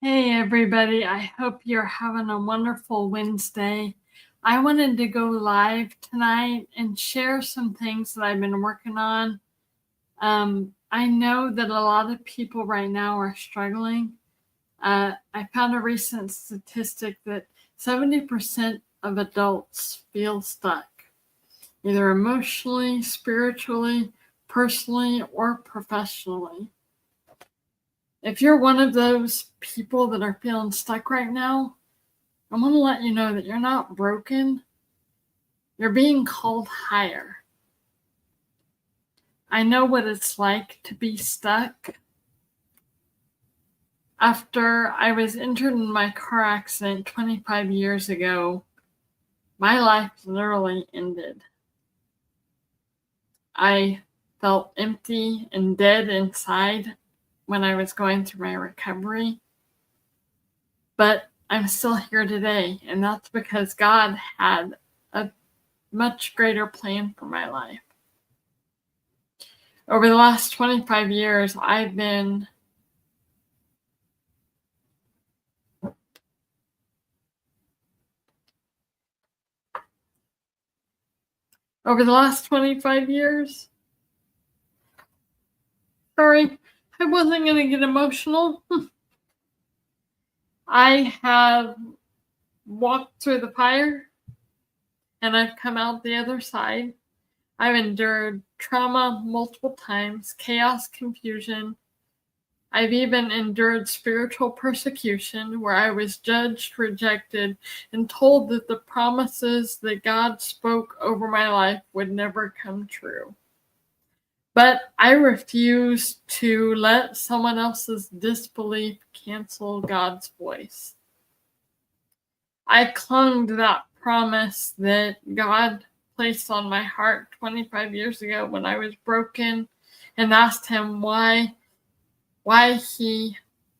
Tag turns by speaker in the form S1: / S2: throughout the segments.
S1: Hey, everybody. I hope you're having a wonderful Wednesday. I wanted to go live tonight and share some things that I've been working on. I know that a lot of people right now are struggling. I found a recent statistic that 70% of adults feel stuck, either emotionally, spiritually, personally, or professionally. If you're one of those people that are feeling stuck right now, I want to let you know that you're not broken. You're being called higher. I know what it's like to be stuck. After I was injured in my car accident 25 years ago, my life literally ended. I felt empty and dead inside when I was going through my recovery. But I'm still here today, and that's because God had a much greater plan for my life. Over the last 25 years, over the last 25 years, sorry, I wasn't going to get emotional. I have walked through the fire and I've come out the other side. I've endured trauma multiple times, chaos, confusion. I've even endured spiritual persecution where I was judged, rejected, and told that the promises that God spoke over my life would never come true. But I refuse to let someone else's disbelief cancel God's voice. I clung to that promise that God placed on my heart 25 years ago when I was broken and asked him why he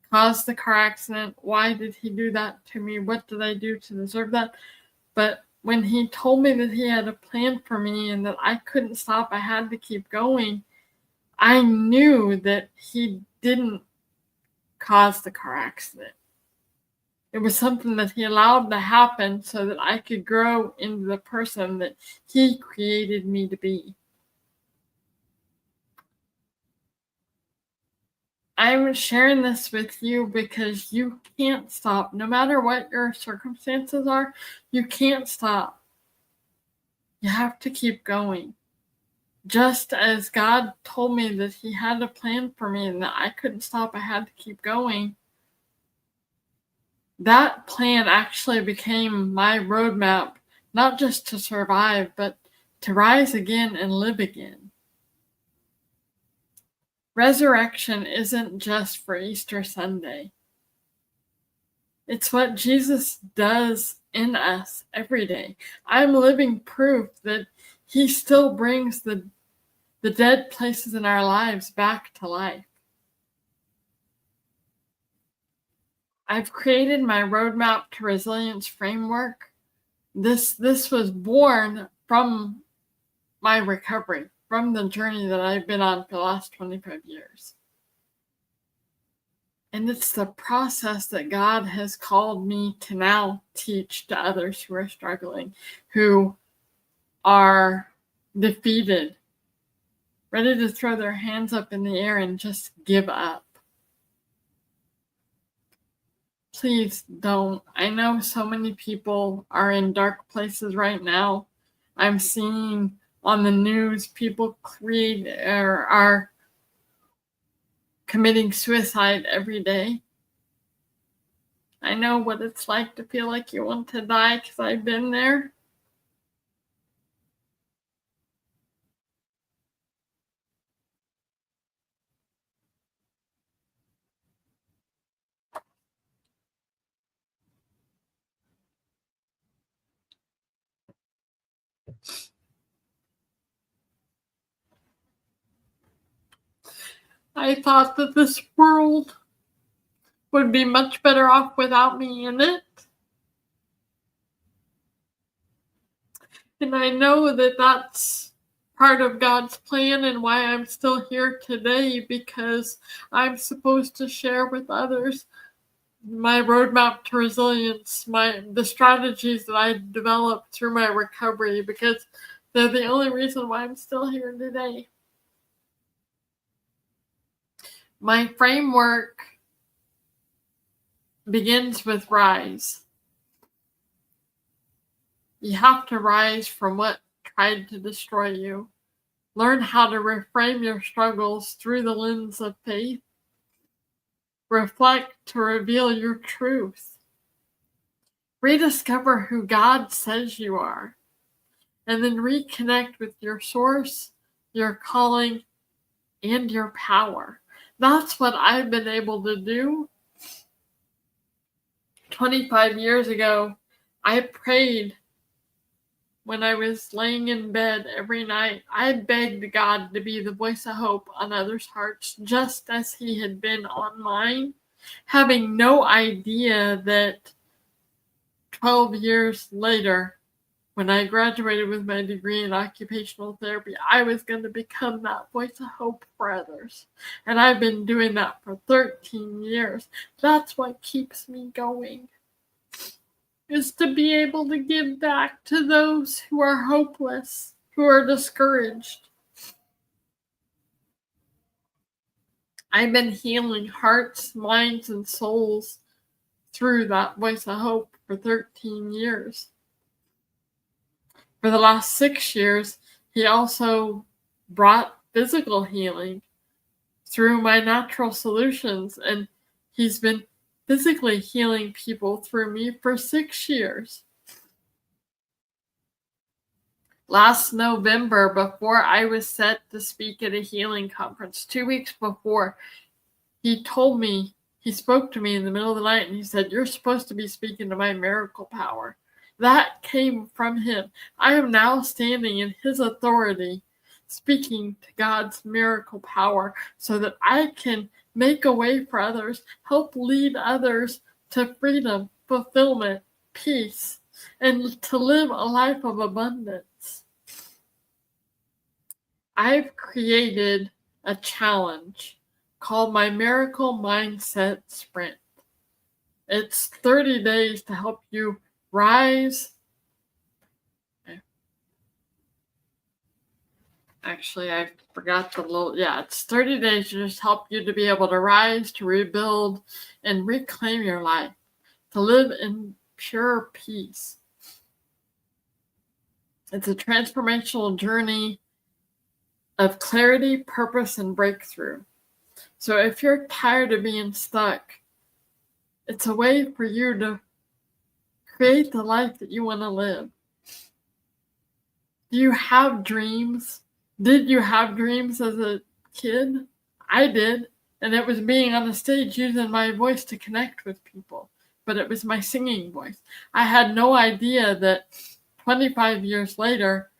S1: caused the car accident. Why did he do that to me? What did I do to deserve that? But when he told me that he had a plan for me and that I couldn't stop, I had to keep going, I knew that he didn't cause the car accident. It was something that he allowed to happen so that I could grow into the person that he created me to be. I'm sharing this with you because you can't stop. No matter what your circumstances are, you can't stop. You have to keep going. Just as God told me that he had a plan for me and that I couldn't stop, I had to keep going. That plan actually became my roadmap, not just to survive, but to rise again and live again. Resurrection isn't just for Easter Sunday. It's what Jesus does in us every day. I'm living proof that he still brings the dead places in our lives back to life. I've created my roadmap to resilience framework. This was born from my recovery, from the journey that I've been on for the last 25 years. And it's the process that God has called me to now teach to others who are struggling, who are defeated, ready to throw their hands up in the air and just give up. Please don't. I know so many people are in dark places right now. I'm seeing on the news people are committing suicide every day. I know what it's like to feel like you want to die because I've been there. I thought that this world would be much better off without me in it. And I know that that's part of God's plan and why I'm still here today, because I'm supposed to share with others my roadmap to resilience, the strategies that I developed through my recovery, because they're the only reason why I'm still here today. My framework begins with rise. You have to rise from what tried to destroy you. Learn how to reframe your struggles through the lens of faith. Reflect to reveal your truth. Rediscover who God says you are. And then reconnect with your source, your calling, and your power. That's what I've been able to do. 25 years ago, I prayed when I was laying in bed every night. I begged God to be the voice of hope on others' hearts, just as He had been on mine, having no idea that 12 years later, when I graduated with my degree in occupational therapy, I was going to become that voice of hope for others. And I've been doing that for 13 years. That's what keeps me going, is to be able to give back to those who are hopeless, who are discouraged. I've been healing hearts, minds, and souls through that voice of hope for 13 years. For the last 6 years, He also brought physical healing through my natural solutions, and He's been physically healing people through me for 6 years. Last November, before I was set to speak at a healing conference, 2 weeks before, He spoke to me in the middle of the night, and He said, "You're supposed to be speaking to my miracle power." That came from Him. I am now standing in His authority, speaking to God's miracle power so that I can make a way for others, help lead others to freedom, fulfillment, peace, and to live a life of abundance. I've created a challenge called my Miracle Mindset Sprint. It's 30 days to help you rise. Actually, I forgot it's 30 days to just help you to be able to rise, to rebuild, and reclaim your life, to live in pure peace. It's a transformational journey of clarity, purpose, and breakthrough. So if you're tired of being stuck, it's a way for you to create the life that you want to live. Do you have dreams? Did you have dreams as a kid? I did. And it was being on the stage using my voice to connect with people. But it was my singing voice. I had no idea that 25 years later,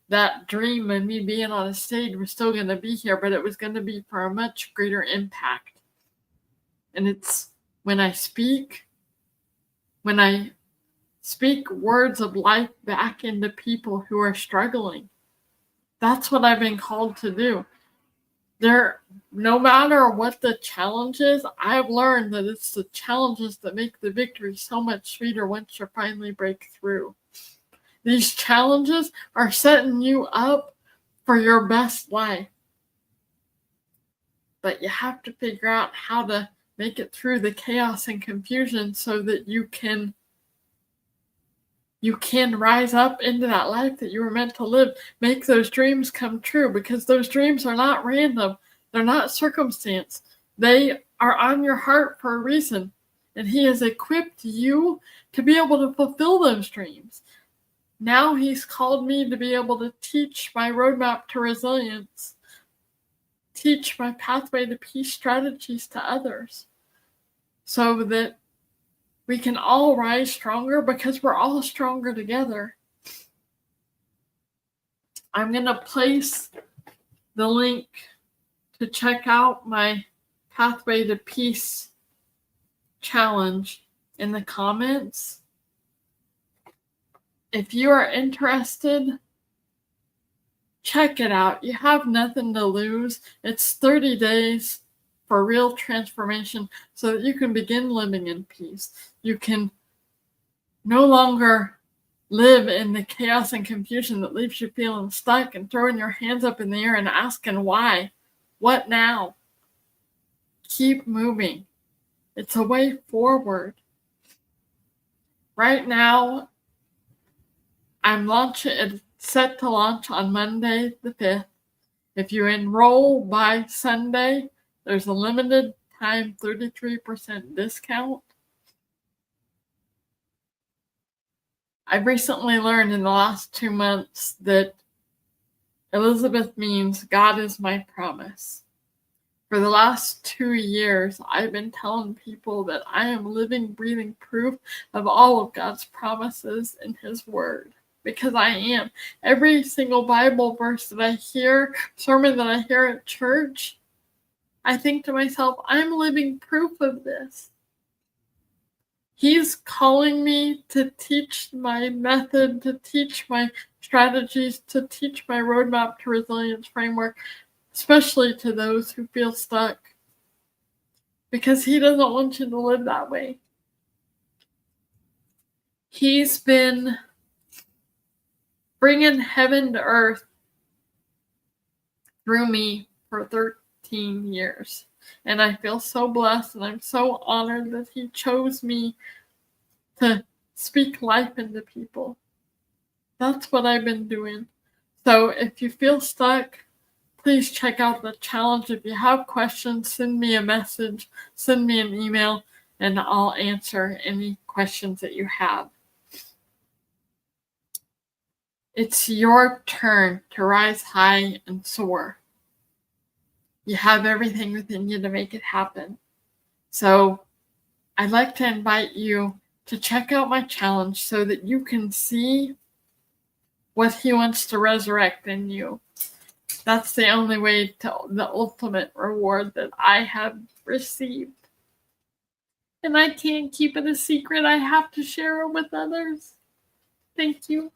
S1: that dream of me being on a stage was still going to be here, but it was going to be for a much greater impact. And it's when I speak words of life back into people who are struggling. That's what I've been called to do. No matter what the challenge is, I've learned that it's the challenges that make the victory so much sweeter once you finally break through. These challenges are setting you up for your best life. But you have to figure out how to make it through the chaos and confusion so that you can rise up into that life that you were meant to live. Make those dreams come true, because those dreams are not random. They're not circumstance. They are on your heart for a reason. And He has equipped you to be able to fulfill those dreams. Now He's called me to be able to teach my roadmap to resilience, teach my pathway to peace strategies to others, so that we can all rise stronger, because we're all stronger together. I'm going to place the link to check out my Pathway to Peace challenge in the comments. If you are interested, check it out. You have nothing to lose. It's 30 days for real transformation so that you can begin living in peace. You can no longer live in the chaos and confusion that leaves you feeling stuck and throwing your hands up in the air and asking why. What now? Keep moving. It's a way forward. Right now, it's set to launch on Monday the 5th. If you enroll by Sunday, there's a limited time 33% discount. I've recently learned in the last 2 months that Elizabeth means God is my promise. For the last 2 years, I've been telling people that I am living, breathing proof of all of God's promises in His Word. Because I am. Every single Bible verse that I hear, sermon that I hear at church, I think to myself, I'm living proof of this. He's calling me to teach my method, to teach my strategies, to teach my roadmap to resilience framework, especially to those who feel stuck. Because He doesn't want you to live that way. He's been bringing heaven to earth through me for 13 years. And I feel so blessed, and I'm so honored that He chose me to speak life into people. That's what I've been doing. So if you feel stuck, please check out the challenge. If you have questions, send me a message, send me an email, and I'll answer any questions that you have. It's your turn to rise high and soar. You have everything within you to make it happen. So I'd like to invite you to check out my challenge so that you can see what He wants to resurrect in you. That's the only way to the ultimate reward that I have received. And I can't keep it a secret. I have to share it with others. Thank you.